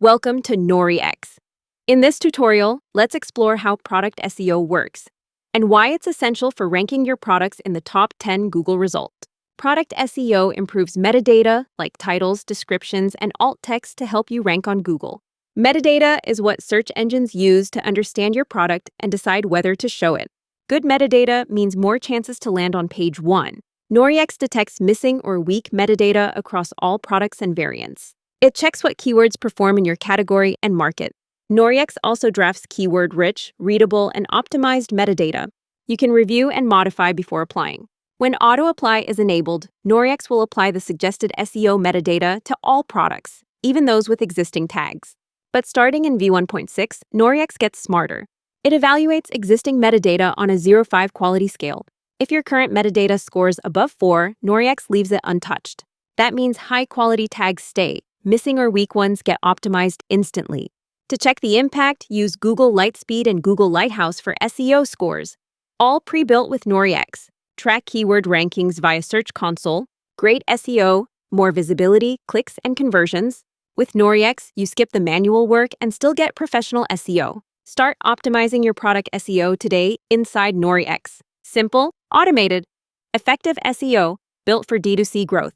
Welcome to noryX. In this tutorial, let's explore how product SEO works and why it's essential for ranking your products in the top 10 Google results. Product SEO improves metadata like titles, descriptions, and alt text to help you rank on Google. Metadata is what search engines use to understand your product and decide whether to show it. Good metadata means more chances to land on page 1. noryX detects missing or weak metadata across all products and variants. It checks what keywords perform in your category and market. noryX also drafts keyword-rich, readable, and optimized metadata. You can review and modify before applying. When auto-apply is enabled, noryX will apply the suggested SEO metadata to all products, even those with existing tags. But starting in V1.6, noryX gets smarter. It evaluates existing metadata on a 0-5 quality scale. If your current metadata scores above 4, noryX leaves it untouched. That means high-quality tags stay. Missing or weak ones get optimized instantly. To check the impact, use Google Lightspeed and Google Lighthouse for SEO scores. All pre-built with noryX. Track keyword rankings via Search Console. Great SEO, more visibility, clicks, and conversions. With noryX, you skip the manual work and still get professional SEO. Start optimizing your product SEO today inside noryX. Simple, automated, effective SEO built for D2C growth.